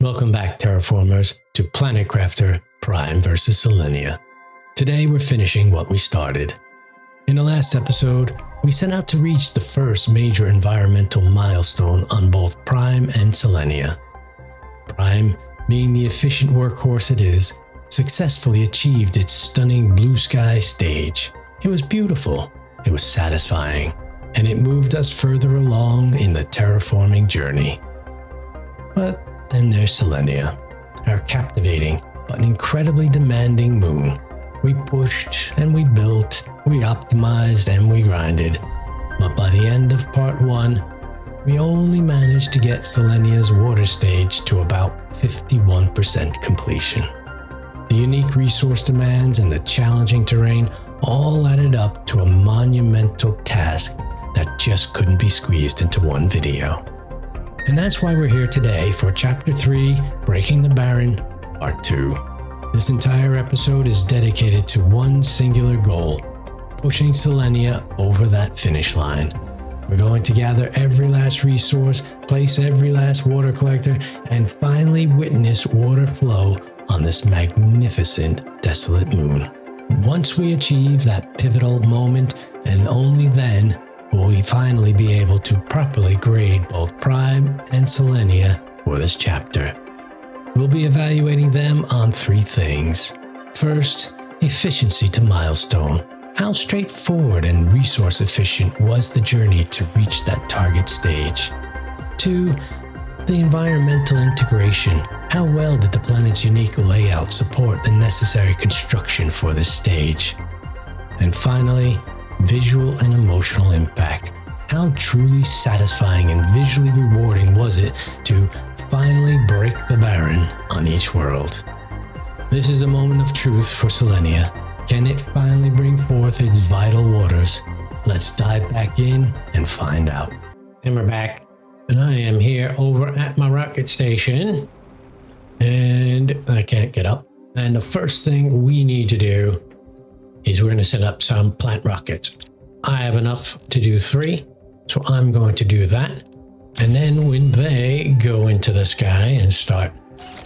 Welcome back, terraformers, to Planet Crafter Prime vs. Selenea. Today we're finishing what we started. In the last episode, we set out to reach the first major environmental milestone on both Prime and Selenea. Prime, being the efficient workhorse it is, successfully achieved its stunning blue sky stage. It was beautiful, it was satisfying, and it moved us further along in the terraforming journey. But then there's Selenea, our captivating but incredibly demanding moon. We pushed and we built, we optimized and we grinded. But by the end of part 1, we only managed to get Selenea's water stage to about 51% completion. The unique resource demands and the challenging terrain all added up to a monumental task that just couldn't be squeezed into one video. And that's why we're here today for Chapter 3, Breaking the Barren, Part 2. This entire episode is dedicated to one singular goal: pushing Selenea over that finish line. We're going to gather every last resource, place every last water collector, and finally witness water flow on this magnificent, desolate moon. Once we achieve that pivotal moment, and only then, will we finally be able to properly grade both Prime and Selenea for this chapter. We'll be evaluating them on 3 things. First, efficiency to milestone. How straightforward and resource efficient was the journey to reach that target stage? 2, the environmental integration. How well did the planet's unique layout support the necessary construction for this stage? And finally, visual and emotional impact. How truly satisfying and visually rewarding was it to finally break the Barren on each world? This is the moment of truth for Selenea. Can it finally bring forth its vital waters? Let's dive back in and find out. And we're back. And I am here over at my rocket station. And I can't get up. And the first thing we need to do is we're going to set up some plant rockets. I have enough to do 3, so I'm going to do that. And then when they go into the sky and start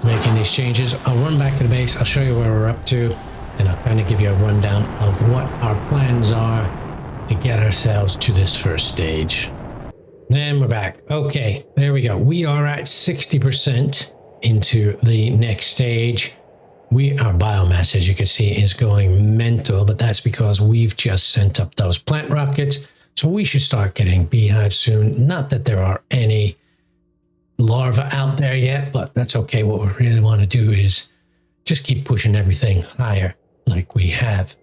making these changes, I'll run back to the base, I'll show you where we're up to, and I'll kind of give you a rundown of what our plans are to get ourselves to this first stage. Then we're back. Okay, there we go. We are at 60% into the next stage. Our biomass, as you can see, is going mental, but that's because we've just sent up those plant rockets. So we should start getting beehives soon. Not that there are any larvae out there yet, but that's okay. What we really want to do is just keep pushing everything higher like we have.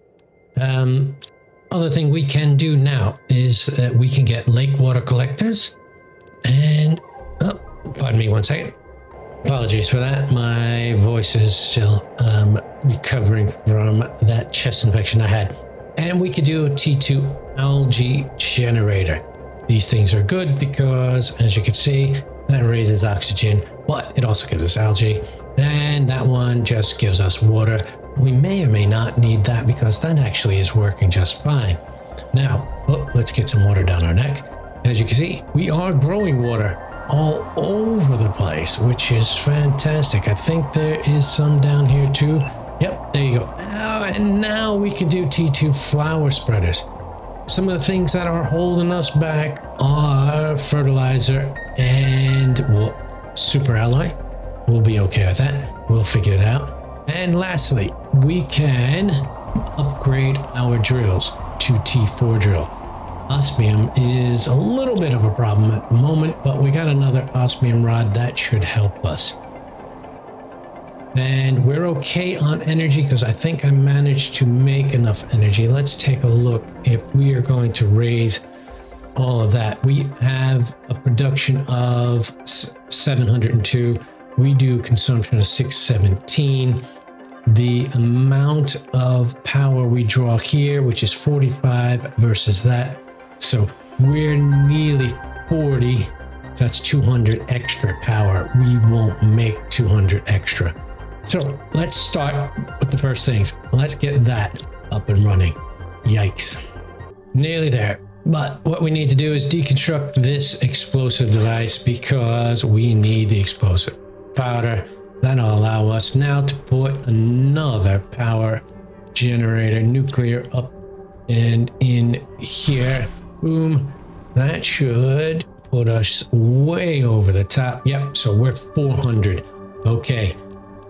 Other thing we can do now is that we can get lake water collectors. And, pardon me 1 second. Apologies for that. My voice is still recovering from that chest infection I had. And we could do a T2 algae generator. These things are good because, as you can see, that raises oxygen, but it also gives us algae. And that one just gives us water. We may or may not need that because that actually is working just fine. Now, let's get some water down our neck. As you can see, we are growing water all over the place, which is fantastic. I think there is some down here too. Yep, there you go. And now we can do T2 flower spreaders. Some of the things that are holding us back are fertilizer and super alloy. We'll be okay with that. We'll figure it out. And lastly, we can upgrade our drills to T4 drill. Osmium is a little bit of a problem at the moment, but we got another osmium rod that should help us. And we're okay on energy because I think I managed to make enough energy. Let's take a look if we are going to raise all of that. We have a production of 702. We do consumption of 617. The amount of power we draw here, which is 45 versus that. So we're nearly 40. That's 200 extra power. We won't make 200 extra. So let's start with the first things. Let's get that up and running. Yikes. Nearly there. But what we need to do is deconstruct this explosive device because we need the explosive. powder. That'll allow us now to put another power generator nuclear up and in here. Boom. That should put us way over the top. Yep, so we're 400. Okay.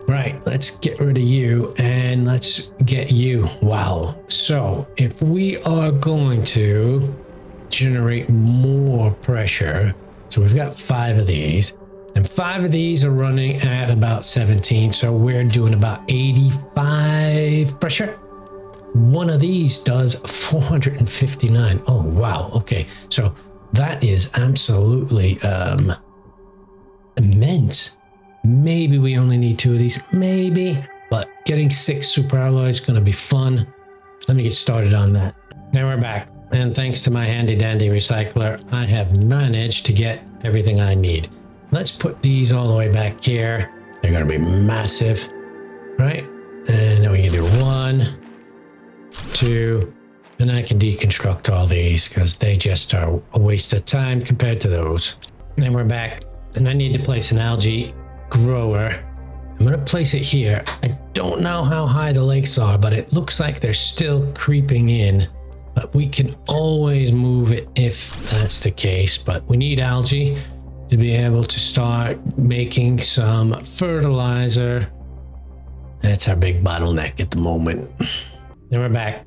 Right, let's get rid of you and let's get you. Wow. So if we are going to generate more pressure, so we've got 5 of these, and 5 of these are running at about 17, so we're doing about 85 pressure. One of these does 459. Oh wow. Okay, so that is absolutely immense. Maybe we only need 2 of these, maybe, but getting 6 super alloys is going to be fun. Let me get started on that. Now we're back, and thanks to my handy dandy recycler, I have managed to get everything I need. Let's put these all the way back here. They're going to be massive, right? And then we can do 1, 2, and I can deconstruct all these because they just are a waste of time compared to those. And then we're back, and I need to place an algae grower. I'm going to place it here. I don't know how high the lakes are, but it looks like they're still creeping in, but we can always move it if that's the case. But we need algae to be able to start making some fertilizer. That's our big bottleneck at the moment. Then we're back,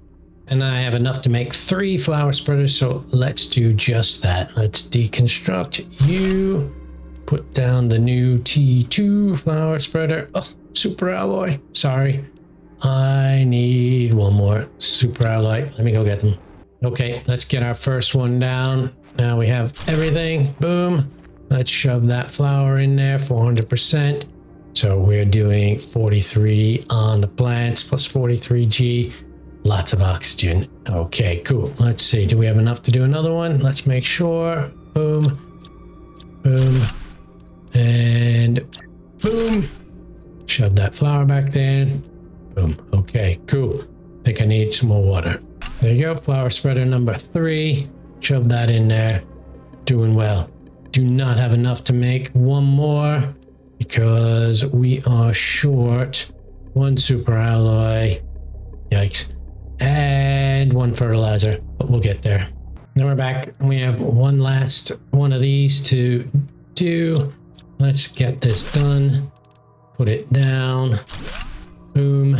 and I have enough to make 3 flower spreaders, so let's do just that. Let's deconstruct you. Put down the new T2 flower spreader. Oh, super alloy. Sorry. I need 1 more super alloy. Let me go get them. Okay, let's get our first one down. Now we have everything. Boom. Let's shove that flower in there, 400%. So we're doing 43 on the plants plus 43G. Lots of oxygen. Okay, cool. Let's see. Do we have enough to do another one? Let's make sure. Boom. Boom. And boom. Shove that flower back there. Boom. Okay, cool. I think I need some more water. There you go. Flower spreader number 3. Shove that in there. Doing well. Do not have enough to make 1 more because we are short 1 super alloy. Yikes. And 1 fertilizer, but we'll get there. Now we're back, and we have 1 last one of these to do. Let's get this done. Put it down. Boom.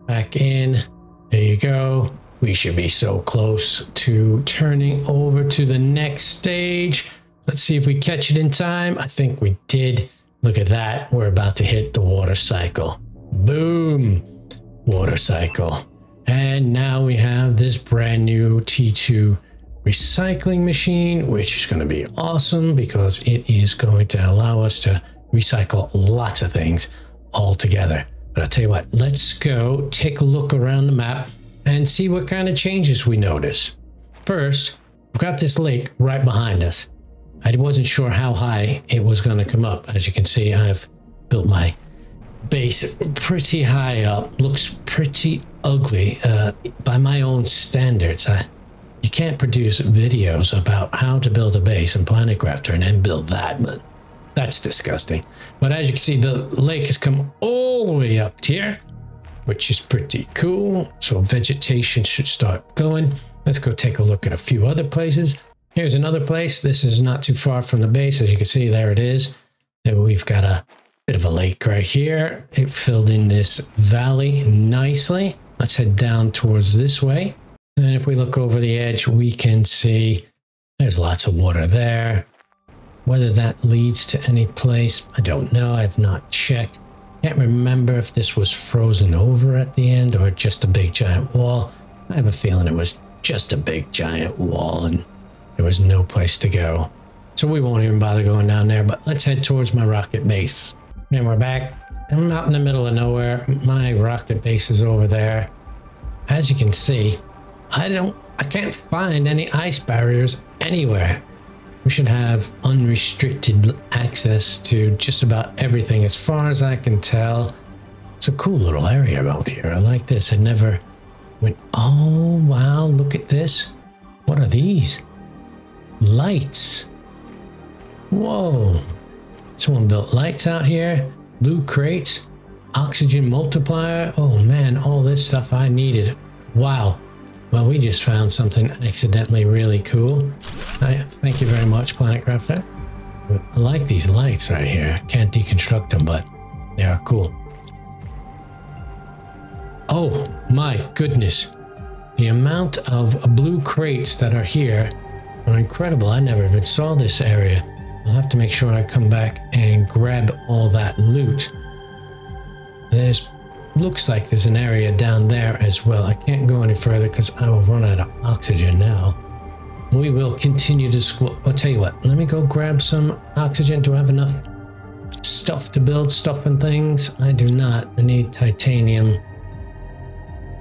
Back in. There you go. We should be so close to turning over to the next stage. Let's see if we catch it in time. I think we did. Look at that. We're about to hit the water cycle. Boom. Water cycle. And now we have this brand new T2 recycling machine, which is going to be awesome because it is going to allow us to recycle lots of things all together. But I'll tell you what, let's go take a look around the map and see what kind of changes we notice. First, we've got this lake right behind us. I wasn't sure how high it was going to come up. As you can see, I've built my base pretty high up. Looks pretty ugly by my own standards. You can't produce videos about how to build a base in Planet Crafter and then build that, but that's disgusting. But as you can see, the lake has come all the way up here, which is pretty cool. So vegetation should start going. Let's go take a look at a few other places. Here's another place. This is not too far from the base. As you can see, there it is. And we've got a bit of a lake right here. It filled in this valley nicely. Let's head down towards this way. And if we look over the edge, we can see there's lots of water there. Whether that leads to any place, I don't know. I've not checked. Can't remember if this was frozen over at the end or just a big giant wall. I have a feeling it was just a big giant wall and there was no place to go. So we won't even bother going down there, but let's head towards my rocket base. And we're back. I'm out in the middle of nowhere. My rocket base is over there. As you can see, I can't find any ice barriers anywhere. We should have unrestricted access to just about everything as far as I can tell. It's a cool little area out here. I like this. I never went, oh wow, look at this. What are these? Lights. Whoa. Someone built lights out here. blue crates, oxygen multiplier. Oh man, all this stuff I needed. Wow. Well, we just found something accidentally really cool. Thank you very much, Planet Crafter. I like these lights right here. Can't deconstruct them, but they are cool. Oh my goodness. The amount of blue crates that are here are incredible. I never even saw this area. I'll have to make sure I come back and grab all that loot. Looks like there's an area down there as well. I can't go any further because I will run out of oxygen now. We will continue to explore. I'll tell you what, let me go grab some oxygen. Do I have enough stuff to build stuff and things? I do not. I need titanium.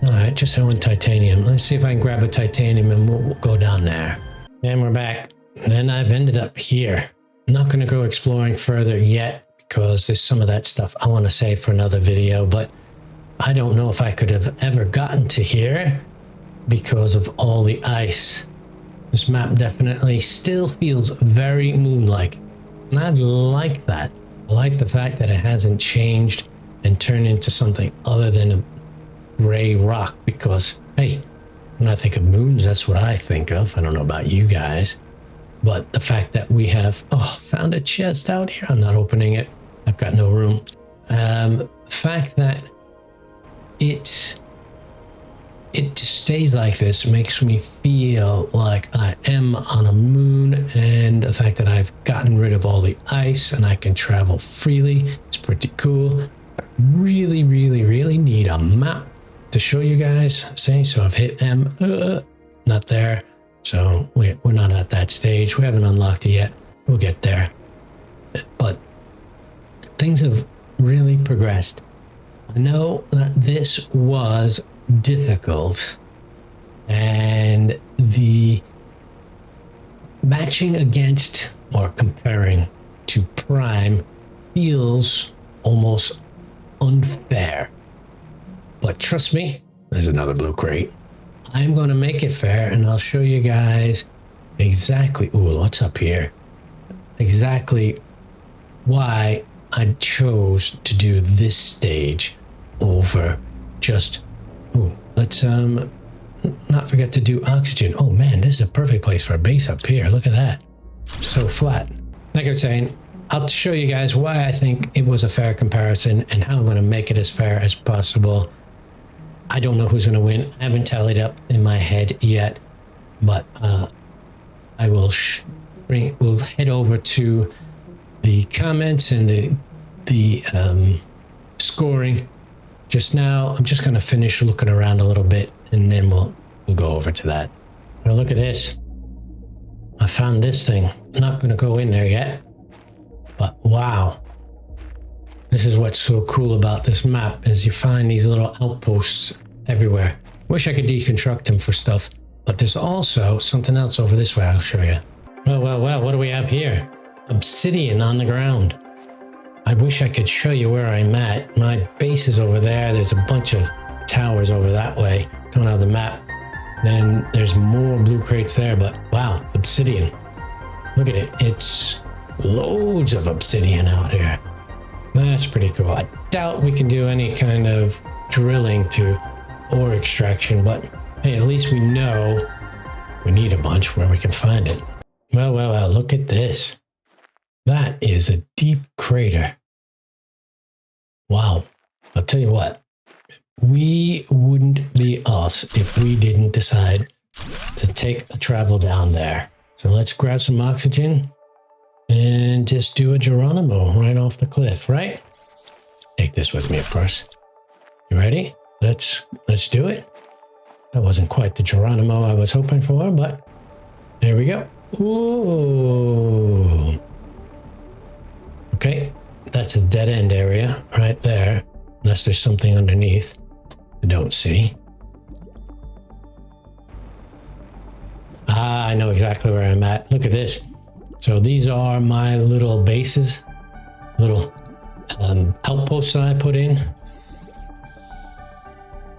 All right, just want titanium. Let's see if I can grab a titanium and we'll go down there. And we're back. And I've ended up here. I'm not going to go exploring further yet because there's some of that stuff I want to save for another video, but I don't know if I could have ever gotten to here because of all the ice. This map definitely still feels very moon-like, and I like that. I like the fact that it hasn't changed and turned into something other than a gray rock because, hey, when I think of moons, that's what I think of. I don't know about you guys, but the fact that we have, found a chest out here. I'm not opening it. I've got no room. The fact that it just stays like this makes me feel like I am on a moon, and the fact that I've gotten rid of all the ice and I can travel freely is pretty cool. I really, really, really need a map to show you guys. See, so I've hit M, not there. So we're not at that stage. We haven't unlocked it yet. We'll get there. But things have really progressed. I know that this was difficult, and the matching against or comparing to Prime feels almost unfair. But trust me, there's another blue crate. I'm going to make it fair, and I'll show you guys exactly, what's up here? Exactly why I chose to do this stage over just, let's not forget to do oxygen. Oh man, this is a perfect place for a base up here. Look at that. So flat. Like I was saying, I'll show you guys why I think it was a fair comparison and how I'm going to make it as fair as possible. I don't know who's going to win. I haven't tallied up in my head yet, but I will we'll head over to the comments and the scoring. Just now, I'm just going to finish looking around a little bit, and then we'll go over to that. Now look at this. I found this thing. I'm not going to go in there yet, but wow. This is what's so cool about this map, is you find these little outposts everywhere. Wish I could deconstruct them for stuff, but there's also something else over this way. I'll show you. Well, what do we have here? Obsidian on the ground. I wish I could show you where I'm at. My base is over there. There's a bunch of towers over that way. Don't have the map. Then there's more blue crates there, but wow, obsidian. Look at it. It's loads of obsidian out here. That's pretty cool. I doubt we can do any kind of drilling to ore extraction, but hey, at least we know we need a bunch where we can find it. Well, look at this. That is a deep crater. Wow. I'll tell you what, we wouldn't be us if we didn't decide to take a travel down there. So let's grab some oxygen and just do a Geronimo right off the cliff, right? Take this with me, of course. You ready? Let's do it. That wasn't quite the Geronimo I was hoping for, but there we go. Ooh. Okay, that's a dead end area right there, unless there's something underneath I don't see. I know exactly where I'm at. Look at this. So these are my little bases, little outposts that I put in.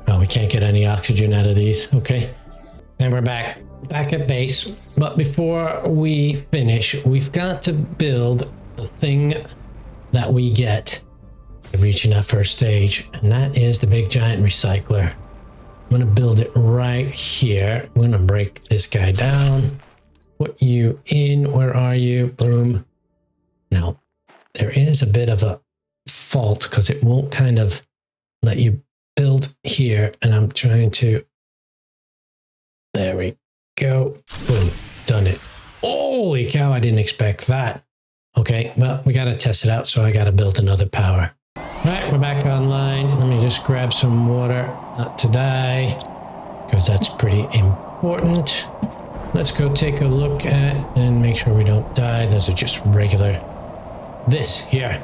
Oh, we can't get any oxygen out of these. Okay. And we're back at base. But before we finish, we've got to build the thing that we get reaching that first stage, and that is the big giant recycler. I'm going to build it right here. I'm going to break this guy down, put you in. Where are you? Boom. Now, there is a bit of a fault because it won't kind of let you build here, and I'm trying to... There we go. Boom. Done it. Holy cow, I didn't expect that. Okay, well, we got to test it out, so I got to build another power. All right, we're back online. Let me just grab some water, not to die, because that's pretty important. Let's go take a look at and make sure we don't die. Those are just regular. This here,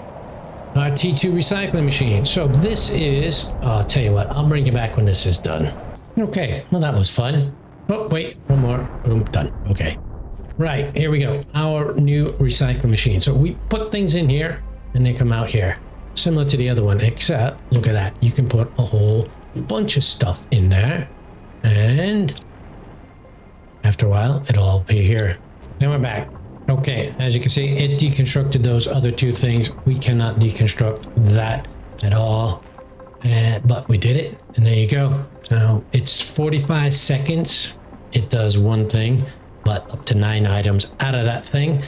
our T2 recycling machine. So this is, I'll tell you what, I'll bring you back when this is done. Okay, well, that was fun. Oh, wait, one more. Boom, done. Okay. Right, here we go. Our new recycling machine. So we put things in here and they come out here. Similar to the other one, except look at that. You can put a whole bunch of stuff in there, and after a while, it'll all be here. Then we're back. Okay, as you can see, it deconstructed those other two things. We cannot deconstruct that at all, but we did it, and there you go. Now, it's 45 seconds. It does one thing, but up to 9 items out of that thing.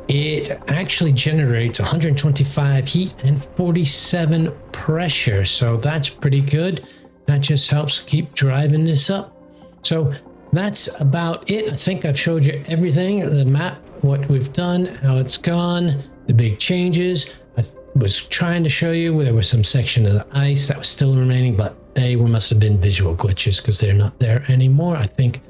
It actually generates 125 heat and 47 pressure, so that's pretty good. That just helps keep driving this up. So that's about it. I think I've showed you everything, the map, what we've done, how it's gone, the big changes. I was trying to show you where there was some section of the ice that was still remaining, but they must have been visual glitches because they're not there anymore. I think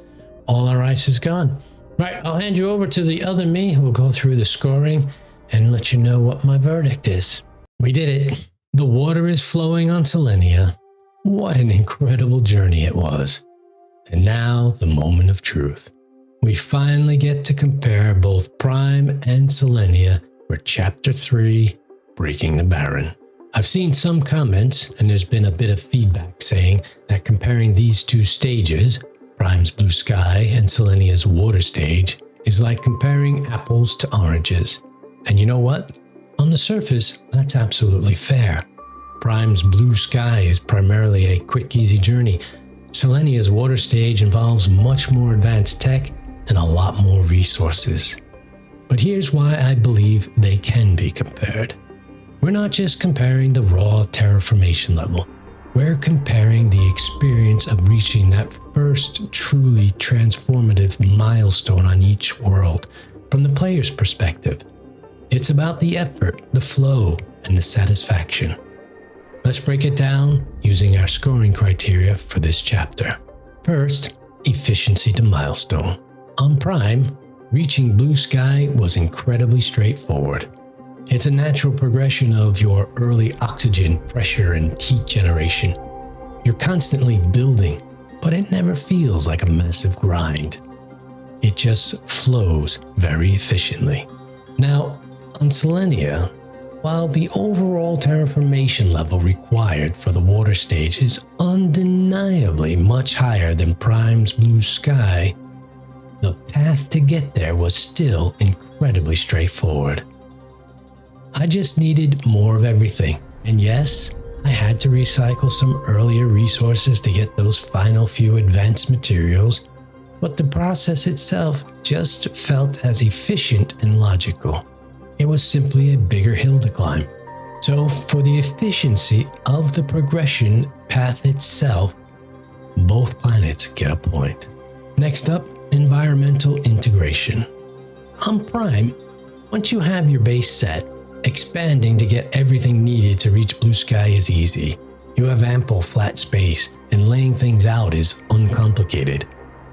all our ice is gone. Right, I'll hand you over to the other me who will go through the scoring and let you know what my verdict is. We did it. The water is flowing on Selenea. What an incredible journey it was. And now the moment of truth. We finally get to compare both Prime and Selenea for Chapter 3, Breaking the Barren. I've seen some comments, and there's been a bit of feedback saying that comparing these two stages, Prime's blue sky and Selenea's water stage, is like comparing apples to oranges. And you know what? On the surface, that's absolutely fair. Prime's blue sky is primarily a quick, easy journey. Selenea's water stage involves much more advanced tech and a lot more resources. But here's why I believe they can be compared. We're not just comparing the raw terraformation level. We're comparing the experience of reaching that first truly transformative milestone on each world from the player's perspective. It's about the effort, the flow, and the satisfaction. Let's break it down using our scoring criteria for this chapter. First, efficiency to milestone. On Prime, reaching blue sky was incredibly straightforward. It's a natural progression of your early oxygen, pressure, and heat generation. You're constantly building, but it never feels like a massive grind. It just flows very efficiently. Now, on Selenea, while the overall terraformation level required for the water stage is undeniably much higher than Prime's blue sky, the path to get there was still incredibly straightforward. I just needed more of everything, and yes, I had to recycle some earlier resources to get those final few advanced materials, but the process itself just felt as efficient and logical. It was simply a bigger hill to climb. So for the efficiency of the progression path itself, both planets get a point. Next up, environmental integration. On Prime, once you have your base set, expanding to get everything needed to reach blue sky is easy. You have ample flat space, and laying things out is uncomplicated.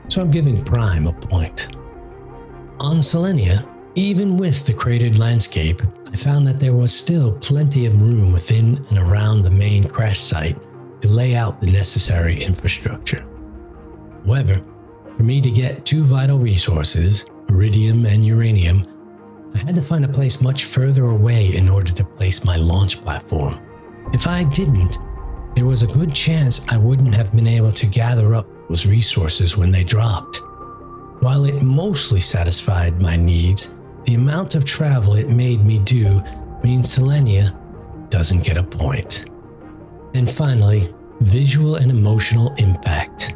So I'm giving Prime a point. On Selenea, even with the cratered landscape, I found that there was still plenty of room within and around the main crash site to lay out the necessary infrastructure. However, for me to get 2 vital resources, iridium and uranium, I had to find a place much further away in order to place my launch platform. If I didn't, there was a good chance I wouldn't have been able to gather up those resources when they dropped. While it mostly satisfied my needs, the amount of travel it made me do means Selenea doesn't get a point. And finally, visual and emotional impact.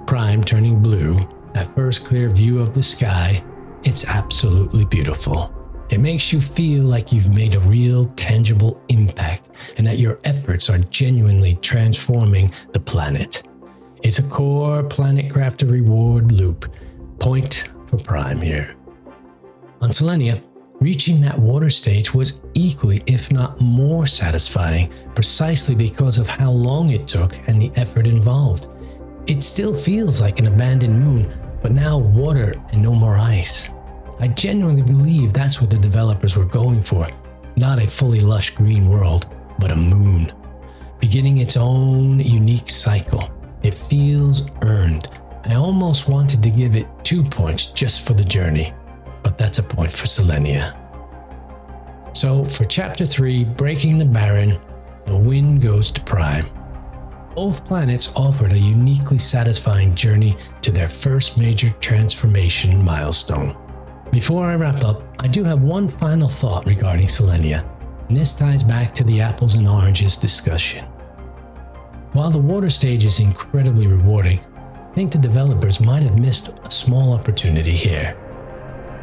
Prime turning blue, that first clear view of the sky, it's absolutely beautiful. It makes you feel like you've made a real, tangible impact and that your efforts are genuinely transforming the planet. It's a core Planet Crafter reward loop. Point for Prime here. On Selenea, reaching that water stage was equally, if not more satisfying, precisely because of how long it took and the effort involved. It still feels like an abandoned moon, but now water and no more ice. I genuinely believe that's what the developers were going for. Not a fully lush green world, but a moon. Beginning its own unique cycle. It feels earned. I almost wanted to give it 2 points just for the journey, but that's a point for Selenea. So for Chapter 3, Breaking the Barren, the win goes to Prime. Both planets offered a uniquely satisfying journey to their first major transformation milestone. Before I wrap up, I do have one final thought regarding Selenea, and this ties back to the apples and oranges discussion. While the water stage is incredibly rewarding, I think the developers might have missed a small opportunity here.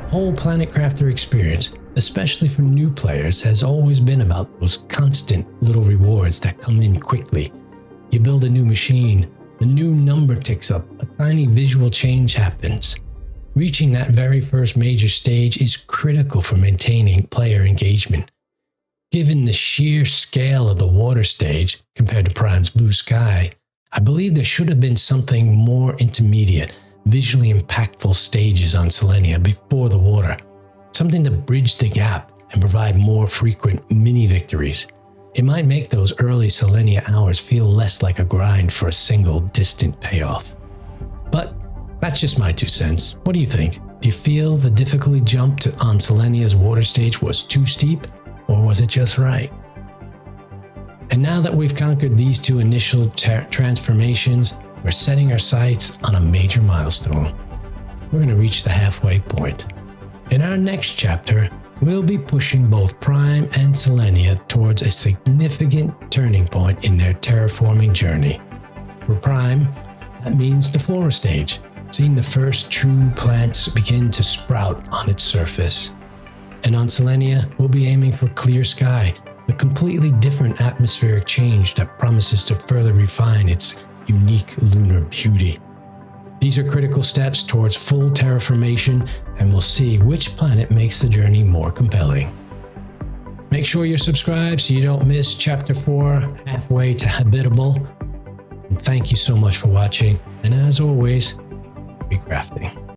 The whole Planet Crafter experience, especially for new players, has always been about those constant little rewards that come in quickly. You build a new machine, the new number ticks up, a tiny visual change happens. Reaching that very first major stage is critical for maintaining player engagement. Given the sheer scale of the water stage compared to Prime's blue sky, I believe there should have been something more intermediate, visually impactful stages on Selenea before the water. Something to bridge the gap and provide more frequent mini-victories. It might make those early Selenea hours feel less like a grind for a single distant payoff. But that's just my 2 cents. What do you think? Do you feel the difficulty jump on Selenea's water stage was too steep, or was it just right? And now that we've conquered these 2 initial transformations, we're setting our sights on a major milestone. We're going to reach the halfway point. In our next chapter, we'll be pushing both Prime and Selenea towards a significant turning point in their terraforming journey. For Prime, that means the flora stage, seeing the first true plants begin to sprout on its surface. And on Selenea, we'll be aiming for clear sky, a completely different atmospheric change that promises to further refine its unique lunar beauty. These are critical steps towards full terraformation, and we'll see which planet makes the journey more compelling. Make sure you're subscribed so you don't miss Chapter 4, halfway to habitable. And thank you so much for watching, and as always, be crafting.